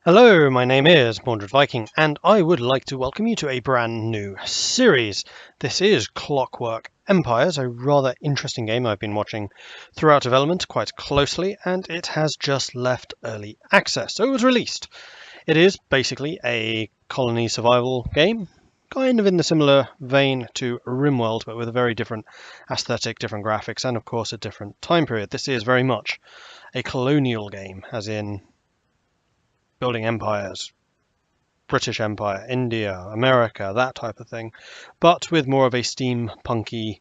Hello, my name is Mordred Viking, and I would like to welcome you to a brand new series. This is Clockwork Empires, a rather interesting game I've been watching throughout development quite closely, and it has just left early access, so it was released. It is basically a colony survival game, kind of in the similar vein to Rimworld, but with a very different aesthetic, different graphics, and of course a different time period. This is very much a colonial game, as in building empires, British Empire, India, America, that type of thing, but with more of a steampunky,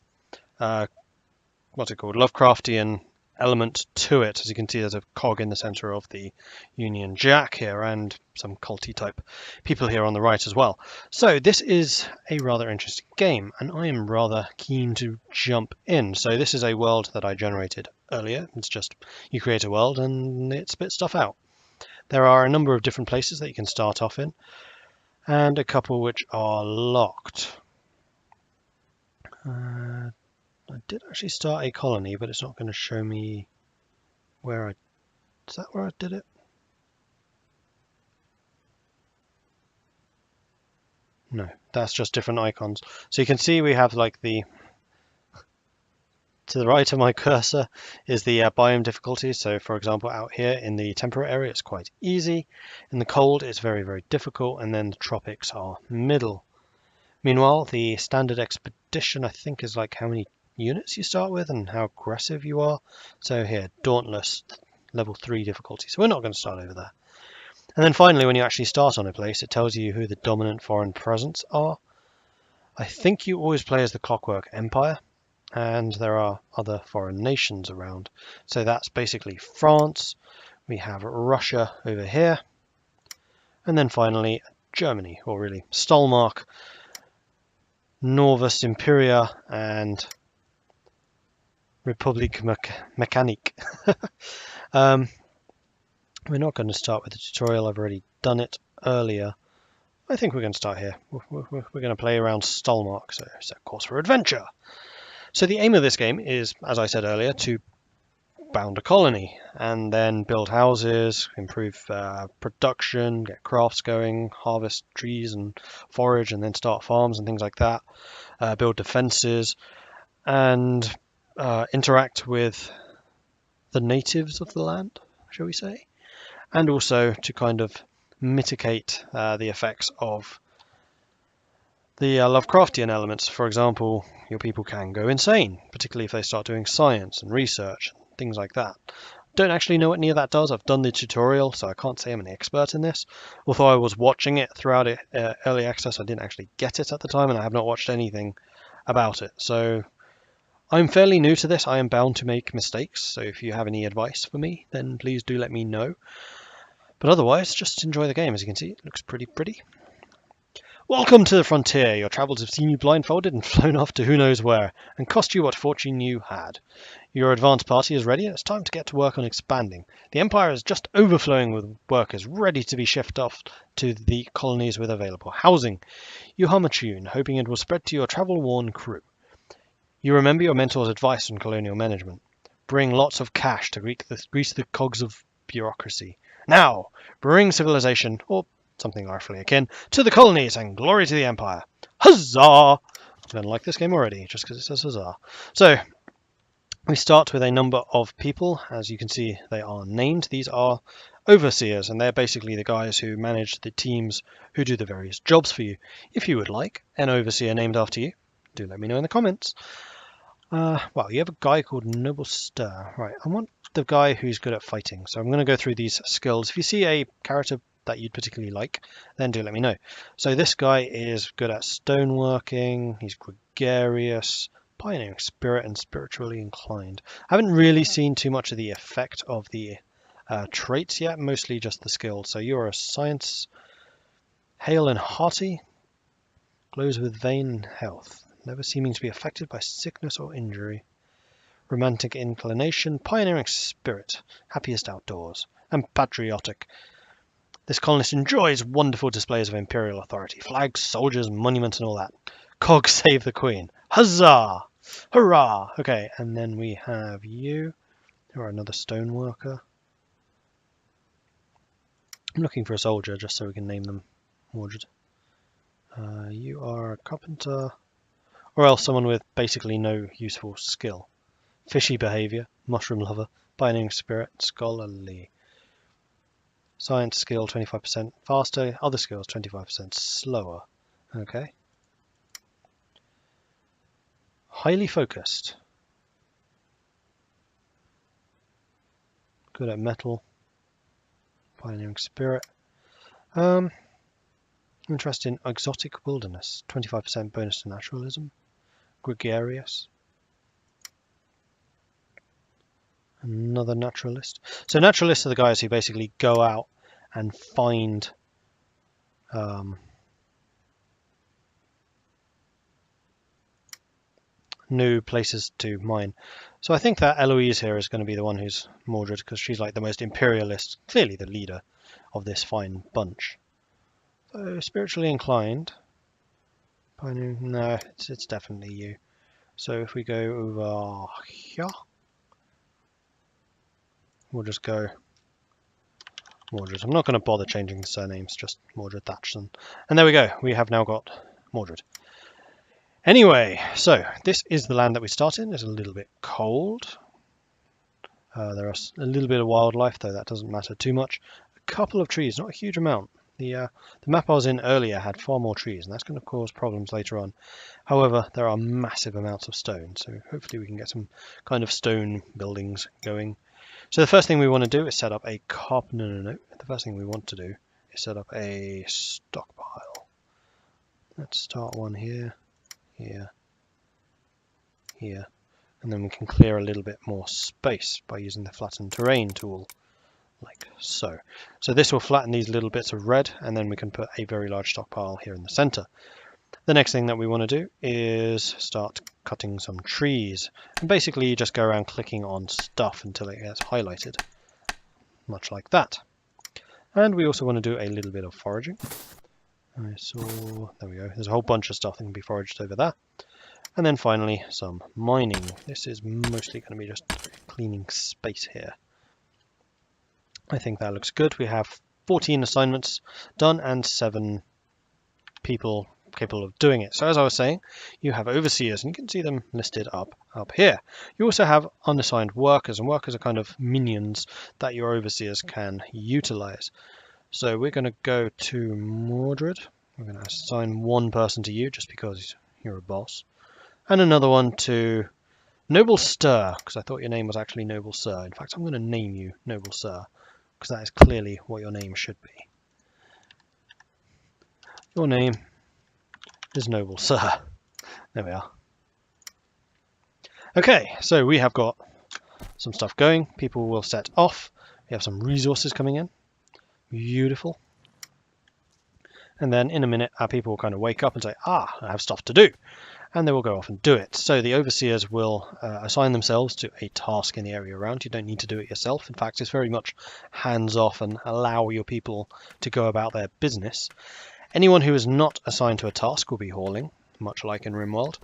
what's it called, Lovecraftian element to it. As you can see, there's a cog in the center of the Union Jack here, and some culty type people here on the right as well. So this is a rather interesting game, and I am rather keen to jump in. So this is a world that I generated earlier. It's just you create a world and it spits stuff out. There are a number of different places that you can start off in, and a couple which are locked. I did actually start a colony, but it's not going to show me where I... Is that where I did it? No, that's just different icons. So you can see we have like the... To the right of my cursor is the biome difficulty. So for example, out here in the temperate area, it's quite easy. In the cold, it's very, very difficult. And then the tropics are middle. Meanwhile, the standard expedition, I think, is like how many units you start with and how aggressive you are. So here, Dauntless, level 3 difficulty. So we're not going to start over there. And then finally, when you actually start on a place, it tells you who the dominant foreign presence are. I think you always play as the Clockwork Empire, and there are other foreign nations around. So that's basically France. We have Russia over here. And then finally, Germany, or really Stolmark, Novus Imperia, and Republic Mechanique. We're not going to start with the tutorial. I've already done it earlier. I think we're going to start here. We're going to play around Stolmark, so it's a course for adventure. So the aim of this game is, as I said earlier, to bound a colony and then build houses, improve production, get crafts going, harvest trees and forage, and then start farms and things like that, build defenses, and interact with the natives of the land, shall we say, and also to kind of mitigate the effects of the Lovecraftian elements. For example, your people can go insane, particularly if they start doing science and research and things like that. Don't actually know what any of that does. I've done the tutorial, so I can't say I'm an expert in this. Although I was watching it throughout early access, I didn't actually get it at the time, and I have not watched anything about it. So I'm fairly new to this. I am bound to make mistakes, so if you have any advice for me, then please do let me know. But otherwise, just enjoy the game. As you can see, it looks pretty pretty. Welcome to the frontier. Your travels have seen you blindfolded and flown off to who knows where, and cost you what fortune you had. Your advance party is ready, and it's time to get to work on expanding. The Empire is just overflowing with workers ready to be shipped off to the colonies with available housing. You hum a tune, hoping it will spread to your travel-worn crew. You remember your mentor's advice on colonial management. Bring lots of cash to grease the cogs of bureaucracy. Now, bring civilization, or something artfully akin, to the colonies, and glory to the Empire. Huzzah! I'm going to like this game already, just because it says huzzah. So, we start with a number of people. As you can see, they are named. These are overseers, and they're basically the guys who manage the teams who do the various jobs for you. If you would like an overseer named after you, do let me know in the comments. Well, you have a guy called Noble Stir. Right, I want the guy who's good at fighting, so I'm going to go through these skills. If you see a character that you'd particularly like, then do let me know. So this guy is good at stoneworking, he's gregarious, pioneering spirit, and spiritually inclined. I haven't really seen too much of the effect of the traits yet, mostly just the skills. So you're a science, hale and hearty, glows with vain health, never seeming to be affected by sickness or injury. Romantic inclination, pioneering spirit, happiest outdoors, and patriotic. This colonist enjoys wonderful displays of imperial authority, flags, soldiers, monuments, and all that. Cog save the queen. Huzzah! Hurrah! Okay, and then we have you, who are another stoneworker. I'm looking for a soldier just so we can name them Mordred. You are a carpenter, or else someone with basically no useful skill. Fishy behaviour, mushroom lover, pioneering spirit, scholarly. Science skill 25% faster, other skills 25% slower. Okay. Highly focused. Good at metal. Pioneering spirit. Interest in exotic wilderness. 25% bonus to naturalism. Gregarious. Another naturalist. So naturalists are the guys who basically go out and find new places to mine. So I think that Eloise here is going to be the one who's Mordred, because she's like the most imperialist, clearly the leader of this fine bunch. So spiritually inclined. No, it's definitely you. So if we go over here, we'll just go Mordred. I'm not going to bother changing the surnames, just Mordred Thatchson. And there we go. We have now got Mordred. Anyway, so this is the land that we start in. It's a little bit cold. There's a little bit of wildlife, though that doesn't matter too much. A couple of trees, not a huge amount. The map I was in earlier had far more trees, and that's going to cause problems later on. However, there are massive amounts of stone, so hopefully we can get some kind of stone buildings going. So the first thing we want to do is set up a no. The first thing we want to do is set up a stockpile. Let's start one here, here, here, and then we can clear a little bit more space by using the flatten terrain tool, like so. So this will flatten these little bits of red, and then we can put a very large stockpile here in the center. The next thing that we want to do is start cutting some trees, and basically you just go around clicking on stuff until it gets highlighted, much like that. And we also want to do a little bit of foraging. There we go, there's a whole bunch of stuff that can be foraged over there. And then finally some mining. This is mostly going to be just cleaning space here. I think that looks good. We have 14 assignments done and 7 people capable of doing it. So as I was saying, you have overseers, and you can see them listed up here. You also have unassigned workers, and workers are kind of minions that your overseers can utilize. So we're going to go to Mordred. We're going to assign one person to you just because you're a boss, and another one to Noble Sir, because I thought your name was actually Noble Sir. In fact, I'm going to name you Noble Sir, because that is clearly what your name should be. Your name is Noble Sir. There we are. Okay, so we have got some stuff going. People will set off. We have some resources coming in. Beautiful. And then in a minute, our people will kind of wake up and say, I have stuff to do. And they will go off and do it. So the overseers will assign themselves to a task in the area around. You don't need to do it yourself. In fact, it's very much hands-off and allow your people to go about their business. Anyone who is not assigned to a task will be hauling, much like in Rimworld.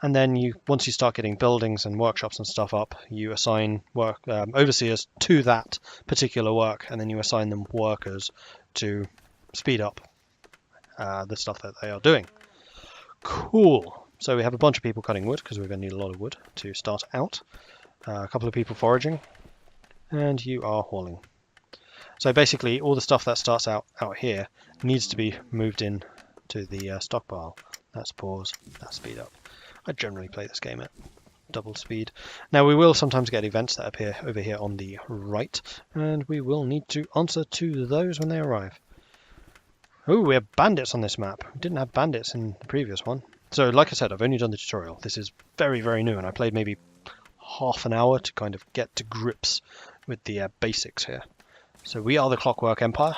And then once you start getting buildings and workshops and stuff up, you assign overseers to that particular work, and then you assign them workers to speed up the stuff that they are doing. Cool. So we have a bunch of people cutting wood, because we're going to need a lot of wood to start out. A couple of people foraging, and you are hauling. So basically all the stuff that starts out here needs to be moved in to the stockpile. That's pause, that's speed up. I generally play this game at double speed. Now we will sometimes get events that appear over here on the right, and we will need to answer to those when they arrive. Oh, we have bandits on this map. We didn't have bandits in the previous one. So like I said, I've only done the tutorial. This is very, very new, and I played maybe half an hour to kind of get to grips with the basics here. So we are the Clockwork Empire.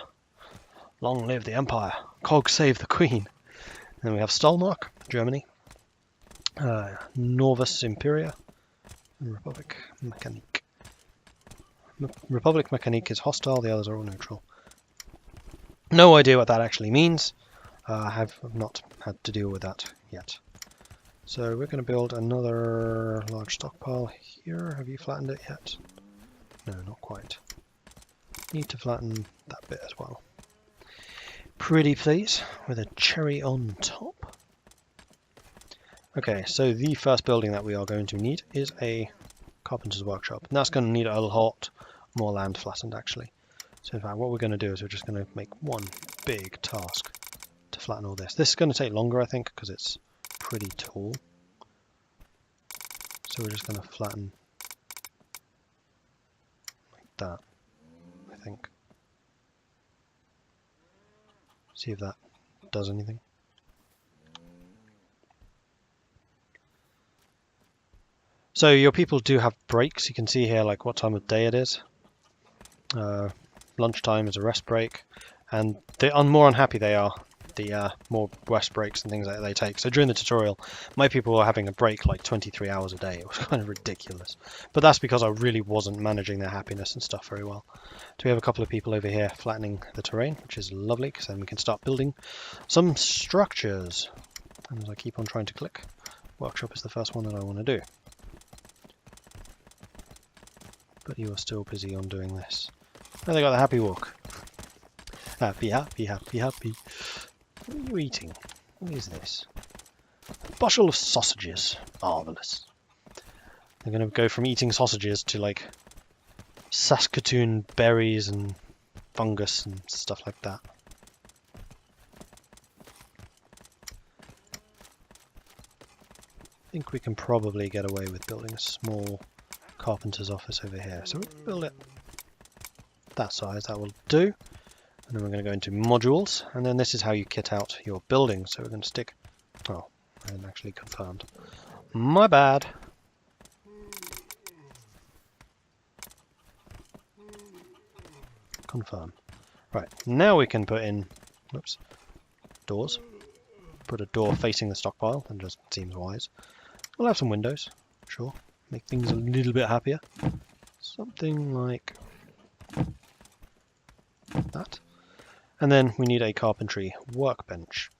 Long live the Empire. Cog save the Queen. Then we have Stalmark, Germany. Norvus Imperia. Republic Mechanique. Republic Mechanique is hostile, the others are all neutral. No idea what that actually means. I have not had to deal with that yet. So we're going to build another large stockpile here. Have you flattened it yet? No, not quite. Need to flatten that bit as well. Pretty please, with a cherry on top. Okay, so the first building that we are going to need is a carpenter's workshop. And that's going to need a lot more land flattened actually. So in fact what we're going to do is we're just going to make one big task to flatten all this. This is going to take longer I think because it's pretty tall. So we're just going to flatten like that, I think. See if that does anything. So your people do have breaks. You can see here like what time of day it is. Lunchtime is a rest break, and the more unhappy they are, the more rest breaks and things like that they take. So during the tutorial, my people were having a break like 23 hours a day. It was kind of ridiculous. But that's because I really wasn't managing their happiness and stuff very well. So we have a couple of people over here flattening the terrain, which is lovely, because then we can start building some structures. And as I keep on trying to click, workshop is the first one that I want to do. But you are still busy on doing this. Oh, they got the happy walk. Happy, happy, happy, happy. What are you eating? What is this? A bushel of sausages. Marvellous. They're going to go from eating sausages to like Saskatoon berries and fungus and stuff like that. I think we can probably get away with building a small carpenter's office over here. So we'll build it that size, that will do. And then we're going to go into modules, and then this is how you kit out your building. So we're going to stick... Oh, I hadn't actually confirmed. My bad. Confirm. Right, now we can put in... Whoops. Doors. Put a door facing the stockpile, that just seems wise. We'll have some windows, sure. Make things a little bit happier. Something like that. And then we need a carpentry workbench,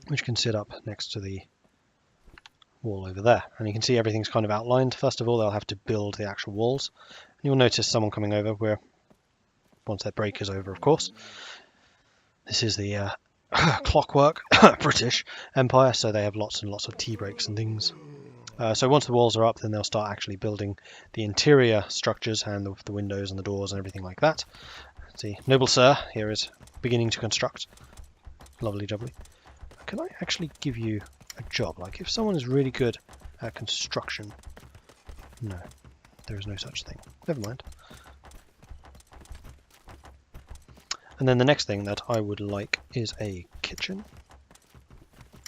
which can sit up next to the wall over there. And you can see everything's kind of outlined. First of all, they'll have to build the actual walls. And you'll notice someone coming over where, once their break is over, of course. This is the Clockwork British Empire, so they have lots and lots of tea breaks and things. So once the walls are up, then they'll start actually building the interior structures and the windows and the doors and everything like that. See, noble sir here is beginning to construct. Lovely jubbly. Can I actually give you a job? Like if someone is really good at construction. No, there is no such thing. Never mind. And then the next thing that I would like is a kitchen.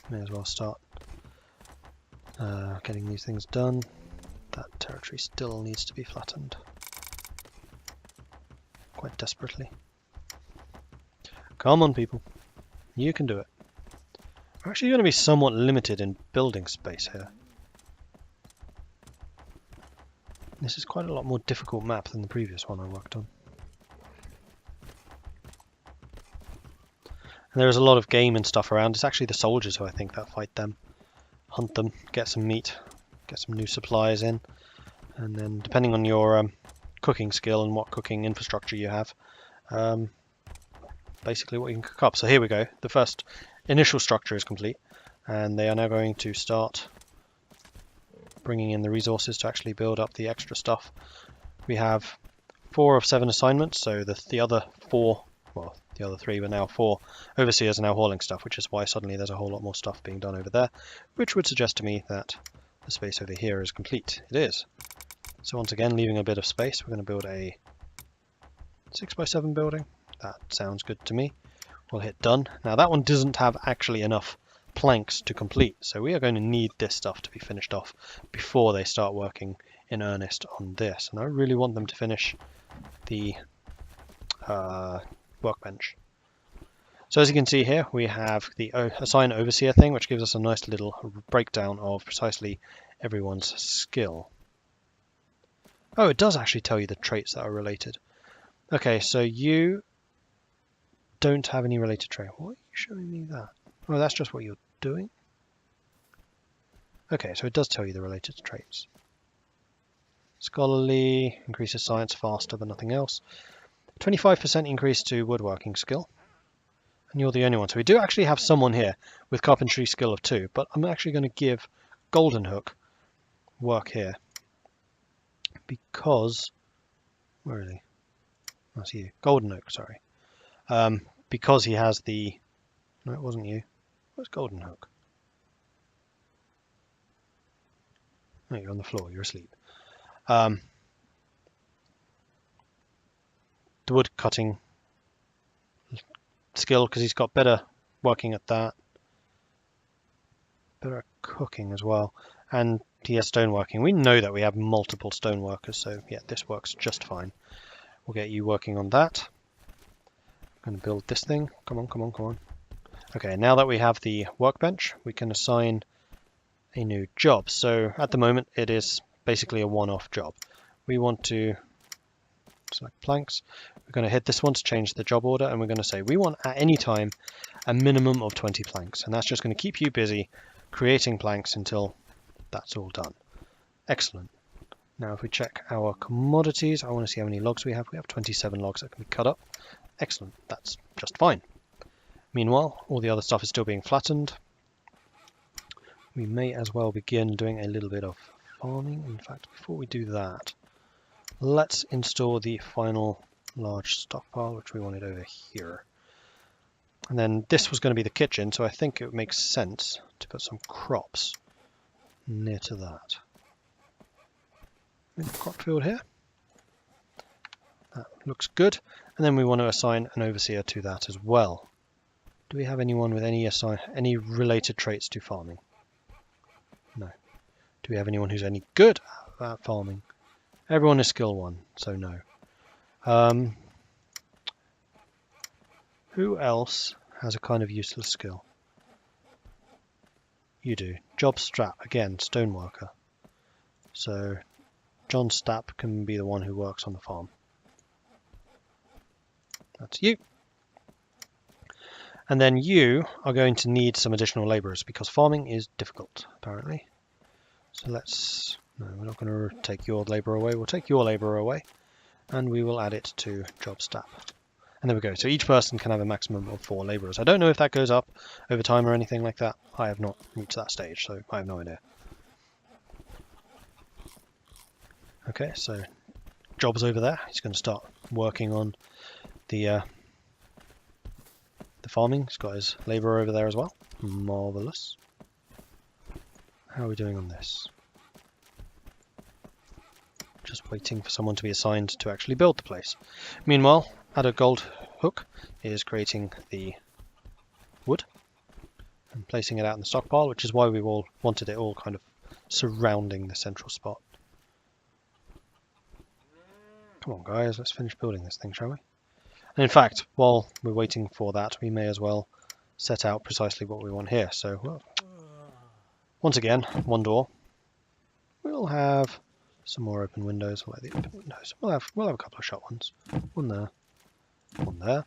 May as well start getting these things done. That territory still needs to be flattened. Quite desperately. Come on, people. You can do it. We're actually going to be somewhat limited in building space here. This is quite a lot more difficult map than the previous one I worked on. And there is a lot of game and stuff around. It's actually the soldiers who I think that fight them. Hunt them, get some meat, get some new supplies in. And then depending on your cooking skill and what cooking infrastructure you have, basically what you can cook up. So here we go. The first initial structure is complete. And they are now going to start bringing in the resources to actually build up the extra stuff. We have 4 of 7 assignments, so the other 4, well, the other 3, but now 4 overseers are now hauling stuff, which is why suddenly there's a whole lot more stuff being done over there, which would suggest to me that the space over here is complete. It is. So once again, leaving a bit of space, we're going to build a 6x7 building. That sounds good to me. We'll hit done. Now that one doesn't have actually enough planks to complete, so we are going to need this stuff to be finished off before they start working in earnest on this. And I really want them to finish the workbench. So as you can see here, we have the assign overseer thing, which gives us a nice little breakdown of precisely everyone's skill. Oh, it does actually tell you the traits that are related. Okay, so you don't have any related trait. Why are you showing me that? Oh, that's just what you're doing? Okay, so it does tell you the related traits. Scholarly, increases science faster but nothing else. 25% increase to woodworking skill. And you're the only one. So we do actually have someone here with carpentry skill of 2, but I'm actually going to give Golden Hook work here. Because... where is he? That's you. Golden Hook, sorry. Because he has the... no, it wasn't you. Where's Golden Hook? No, you're on the floor. You're asleep. The wood cutting skill, because he's got better working at that. Better at cooking as well. And he has stoneworking. We know that we have multiple stoneworkers, so yeah, this works just fine. We'll get you working on that. I'm going to build this thing. Come on, come on, come on. Okay, now that we have the workbench, we can assign a new job. So at the moment, it is basically a one-off job. We want to select planks. We're going to hit this one to change the job order, and we're going to say we want at any time a minimum of 20 planks, and that's just going to keep you busy creating planks until that's all done. Excellent. Now if we check our commodities, I want to see how many logs we have. We have 27 logs that can be cut up. Excellent, that's just fine. Meanwhile, all the other stuff is still being flattened. We may as well begin doing a little bit of farming. In fact, before we do that, let's install the final large stockpile, which we wanted over here. And then this was going to be the kitchen, so I think it makes sense to put some crops near to that. In the crop field here. That looks good. And then we want to assign an overseer to that as well. Do we have anyone with any related traits to farming? No. Do we have anyone who's any good at farming? Everyone is skill 1, so no. Who else has a kind of useless skill? You do. Job Strap, again, stoneworker. So John Stapp can be the one who works on the farm. That's you. And then you are going to need some additional labourers because farming is difficult, apparently. So let's... no, we're not going to take your labour away. We'll take your labour away and we will add it to Job Stapp. And there we go. So each person can have a maximum of 4 labourers. I don't know if that goes up over time or anything like that. I have not reached that stage, so I have no idea. Okay, so Job's over there. He's going to start working on the farming. He's got his labourer over there as well. Marvellous. How are we doing on this? Just waiting for someone to be assigned to actually build the place. Meanwhile, Adder Gold Hook is creating the wood and placing it out in the stockpile, which is why we all wanted it all kind of surrounding the central spot. Come on guys, let's finish building this thing, shall we? And in fact, while we're waiting for that, we may as well set out precisely what we want here. So, well, once again, one door. We'll have some more open windows. I like the open windows. We'll have a couple of shut ones. One there, one there.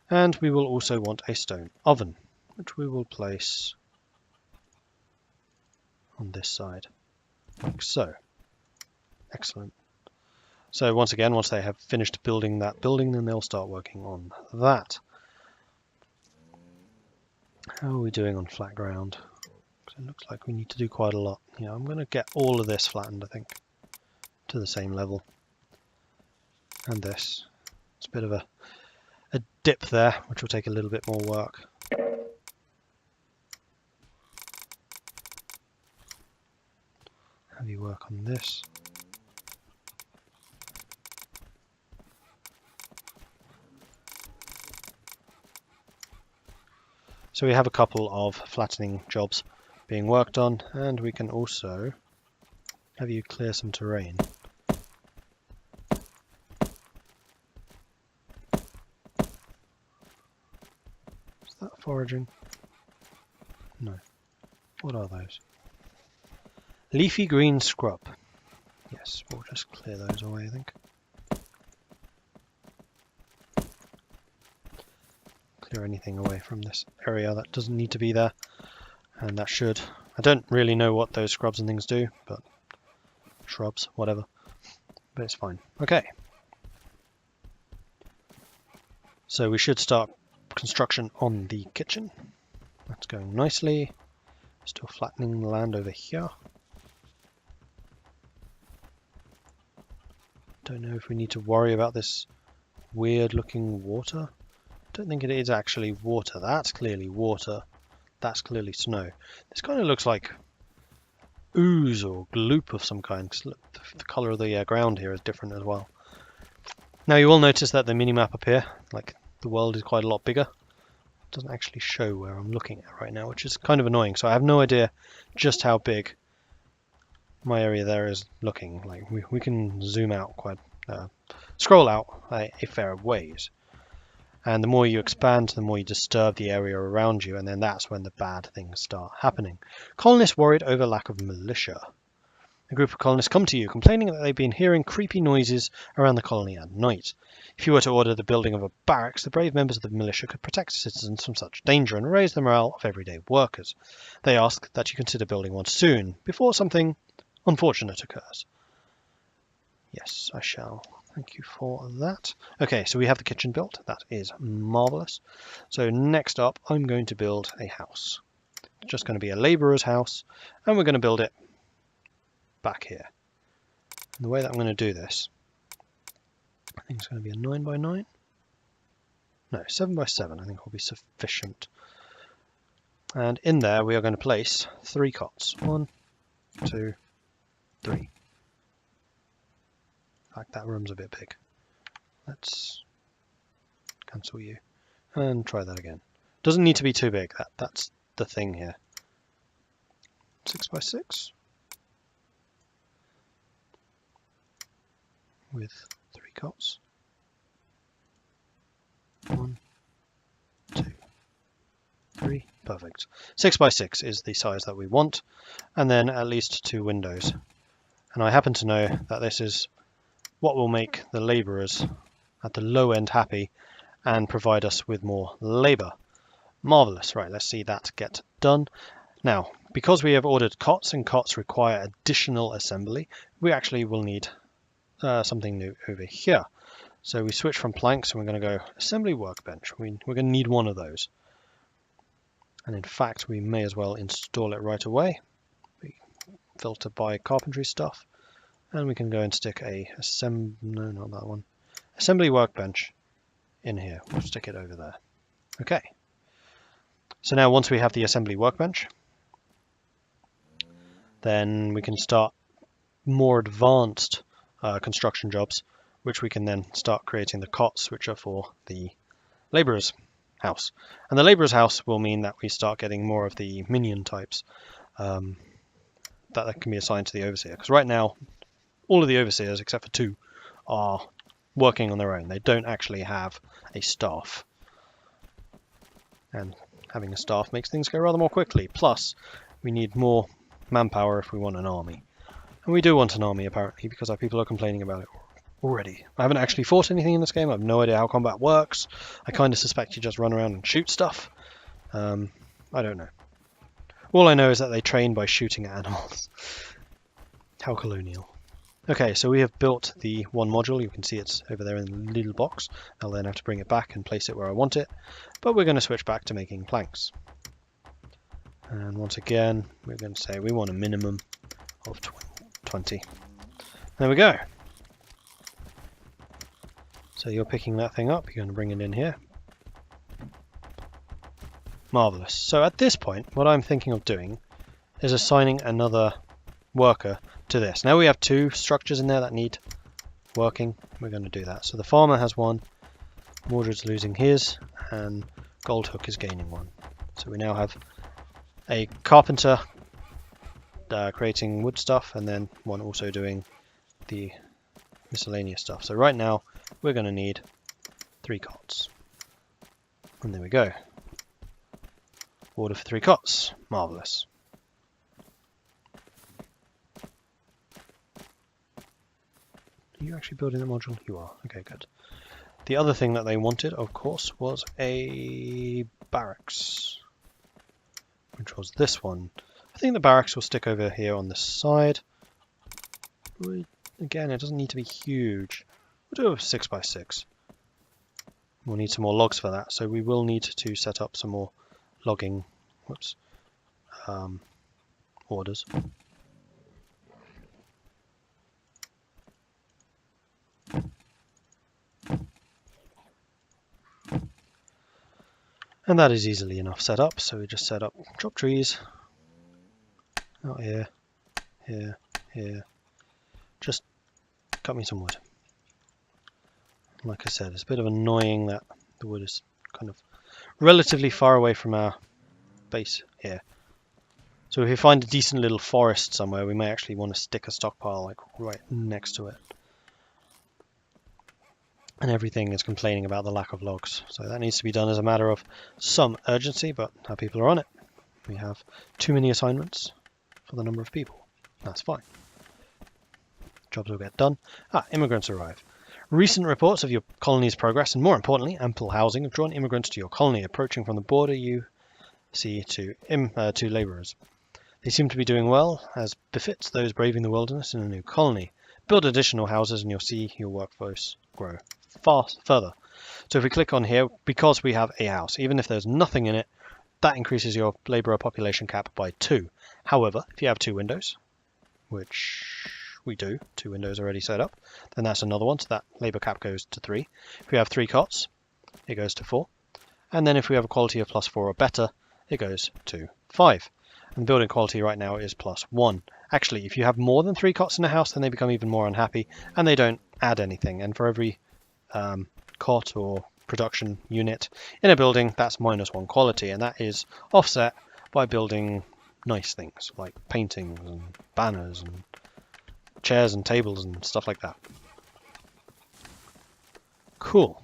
And we will also want a stone oven, which we will place on this side, like so. Excellent. So once again, once they have finished building that building, then they'll start working on that. How are we doing on flat ground? Because it looks like we need to do quite a lot. Yeah, I'm going to get all of this flattened, I think, to the same level. And this. It's a bit of a dip there, which will take a little bit more work. Have you work on this? So we have a couple of flattening jobs being worked on, and we can also have you clear some terrain. Is that foraging? No. What are those? Leafy green scrub. Yes, we'll just clear those away, I think. Clear anything away from this area that doesn't need to be there, and that should. I don't really know what those scrubs and things do, but shrubs, whatever, but it's fine. Okay, So we should start construction on the kitchen. That's going nicely. Still flattening the land over here. Don't know if we need to worry about this weird looking water. Don't think it is actually water. That's clearly water. That's clearly snow. This kind of looks like ooze or gloop of some kind. Cause look, the colour of the ground here is different as well. Now you will notice that the minimap up here, like the world is quite a lot bigger. It doesn't actually show where I'm looking at right now, which is kind of annoying. So I have no idea just how big my area there is looking. Like we can zoom out quite, scroll out a fair ways. And the more you expand, the more you disturb the area around you, and then that's when the bad things start happening. Colonists worried over lack of militia. A group of colonists come to you, complaining that they've been hearing creepy noises around the colony at night. If you were to order the building of a barracks, the brave members of the militia could protect citizens from such danger and raise the morale of everyday workers. They ask that you consider building one soon, before something unfortunate occurs. Yes, I shall. Thank you for that. Okay, so we have the kitchen built. That is marvellous. So next up, I'm going to build a house. It's just going to be a labourer's house, and we're going to build it back here. And the way that I'm going to do this, I think it's going to be a 9 by 9. No, 7 by 7 I think will be sufficient. And in there we are going to place 3 cots. 1, 2, 3. In fact, that room's a bit big. Let's cancel you and try that again. Doesn't need to be too big. That's the thing here. 6 by 6 with 3 cots. 1, 2, 3. Perfect. 6 by 6 is the size that we want, and then at least 2 windows. And I happen to know that this is what will make the labourers at the low end happy and provide us with more labour. Marvellous. Right, let's see that get done. Now, because we have ordered cots and cots require additional assembly, we actually will need something new over here. So we switch from planks and we're going to go assembly workbench. We're going to need one of those. And in fact, we may as well install it right away. We filter by carpentry stuff. And we can go and stick a no, not that one. Assembly workbench in here. We'll stick it over there. Okay. So now once we have the assembly workbench, then we can start more advanced construction jobs, which we can then start creating the cots, which are for the labourer's house. And the labourer's house will mean that we start getting more of the minion types that can be assigned to the overseer. Because right now, all of the overseers, except for 2, are working on their own. They don't actually have a staff. And having a staff makes things go rather more quickly. Plus, we need more manpower if we want an army. And we do want an army, apparently, because our people are complaining about it already. I haven't actually fought anything in this game. I have no idea how combat works. I kind of suspect you just run around and shoot stuff. I don't know. All I know is that they train by shooting at animals. How colonial. Okay, so we have built the one module. You can see it's over there in the little box. I'll then have to bring it back and place it where I want it. But we're going to switch back to making planks. And once again, we're going to say we want a minimum of 20. There we go. So you're picking that thing up. You're going to bring it in here. Marvellous. So at this point, what I'm thinking of doing is assigning another worker to this. Now we have 2 structures in there that need working. We're going to do that. So the farmer has 1, Mordred's losing his, and Goldhook is gaining 1. So we now have a carpenter creating wood stuff, and then 1 also doing the miscellaneous stuff. So right now we're going to need 3 cots. And there we go. Order for 3 cots. Marvellous. Are you actually building the module? You are. Okay, good. The other thing that they wanted, of course, was a barracks, which was this one. I think the barracks will stick over here on this side. Again, it doesn't need to be huge. We'll do a 6 by 6. We'll need some more logs for that, so we will need to set up some more logging orders. And that is easily enough set up, so we just set up chop trees. Out here, here, here. Just cut me some wood. Like I said, it's a bit of annoying that the wood is kind of relatively far away from our base here. So if we find a decent little forest somewhere, we may actually want to stick a stockpile like right next to it. And everything is complaining about the lack of logs. So that needs to be done as a matter of some urgency, but our people are on it. We have too many assignments for the number of people. That's fine. Jobs will get done. Immigrants arrive. Recent reports of your colony's progress, and more importantly, ample housing, have drawn immigrants to your colony. Approaching from the border, you see two labourers. They seem to be doing well, as befits those braving the wilderness in a new colony. Build additional houses and you'll see your workforce grow further. So if we click on here, because we have a house, even if there's nothing in it, that increases your labourer population cap by 2. However, if you have 2 windows, which we do, 2 windows already set up, then that's another one, so that labour cap goes to 3. If we have 3 cots, it goes to 4. And then if we have a quality of +4 or better, it goes to 5. And building quality right now is +1. Actually, if you have more than 3 cots in a house, then they become even more unhappy, and they don't add anything. And for every cot or production unit in a building, that's -1 quality, and that is offset by building nice things like paintings and banners and chairs and tables and stuff like that. Cool.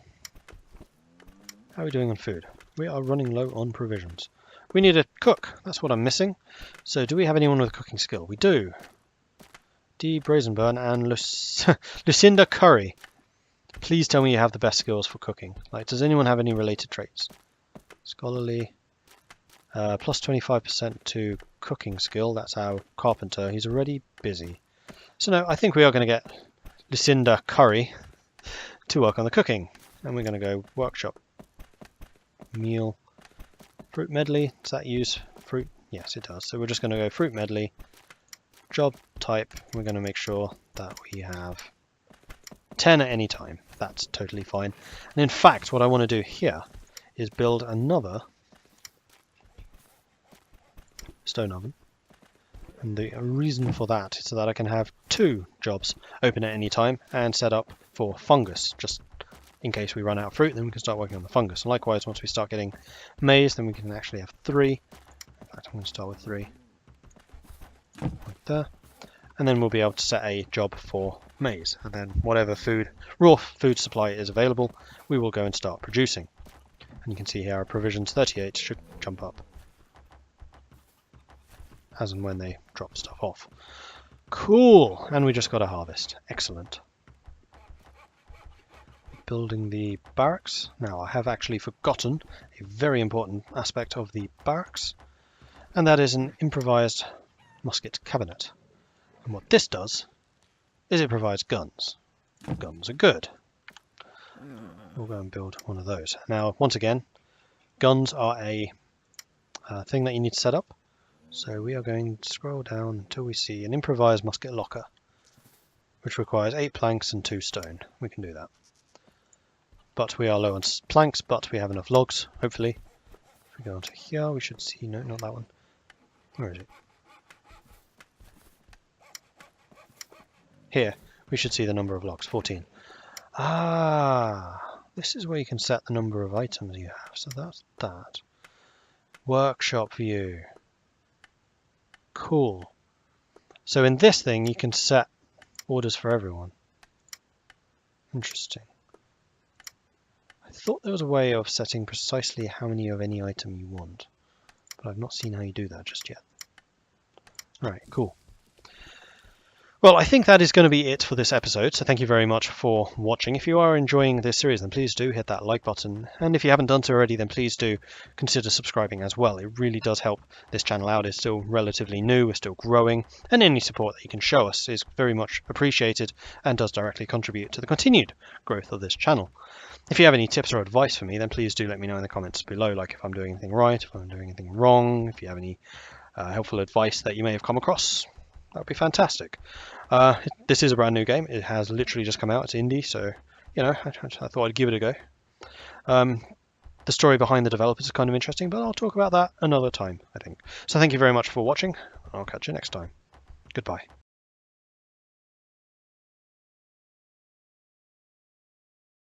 How are we doing on food? We are running low on provisions. We need a cook. That's what I'm missing. So do we have anyone with cooking skill? We do. D. Brazenburn and Lucinda Curry. Please tell me you have the best skills for cooking. Like, does anyone have any related traits? Scholarly. Plus 25% to cooking skill. That's our carpenter. He's already busy. So no, I think we are going to get Lucinda Curry to work on the cooking. And we're going to go workshop. Meal. Fruit medley. Does that use fruit? Yes, it does. So we're just going to go fruit medley. Job type. We're going to make sure that we have 10 at any time. That's totally fine. And in fact, what I want to do here is build another stone oven. And the reason for that is so that I can have 2 jobs open at any time and set up for fungus, just in case we run out of fruit, then we can start working on the fungus. And likewise, once we start getting maize, then we can actually have 3. In fact, I'm going to start with 3. Right there. And then we'll be able to set a job for maize. And then whatever raw food supply is available, we will go and start producing. And you can see here our provisions 38 should jump up as and when they drop stuff off. Cool! And we just got a harvest. Excellent. Building the barracks. Now I have actually forgotten a very important aspect of the barracks, and that is an improvised musket cabinet. And what this does is it provides guns. Guns are good. We'll go and build one of those. Now once again, guns are a thing that you need to set up. So we are going to scroll down until we see an improvised musket locker, which requires 8 planks and 2 stone. We can do that. But we are low on planks, but we have enough logs, hopefully. If we go onto here, we should see... No, not that one. Where is it? Here, we should see the number of logs, 14. Ah, this is where you can set the number of items you have. So that's that. Workshop view. Cool. So in this thing, you can set orders for everyone. Interesting. I thought there was a way of setting precisely how many of any item you want, but I've not seen how you do that just yet. Right, cool. Well, I think that is going to be it for this episode, so thank you very much for watching. If you are enjoying this series, then please do hit that like button, and if you haven't done so already, then please do consider subscribing as well. It really does help this channel out. It's still relatively new, we're still growing, and any support that you can show us is very much appreciated and does directly contribute to the continued growth of this channel. If you have any tips or advice for me, then please do let me know in the comments below, like if I'm doing anything right, if I'm doing anything wrong, if you have any helpful advice that you may have come across. That would be fantastic. This is a brand new game. It has literally just come out. It's indie, so you know, I thought I'd give it a go. The story behind the developers is kind of interesting, but I'll talk about that another time, I think. So thank you very much for watching. I'll catch you next time. Goodbye.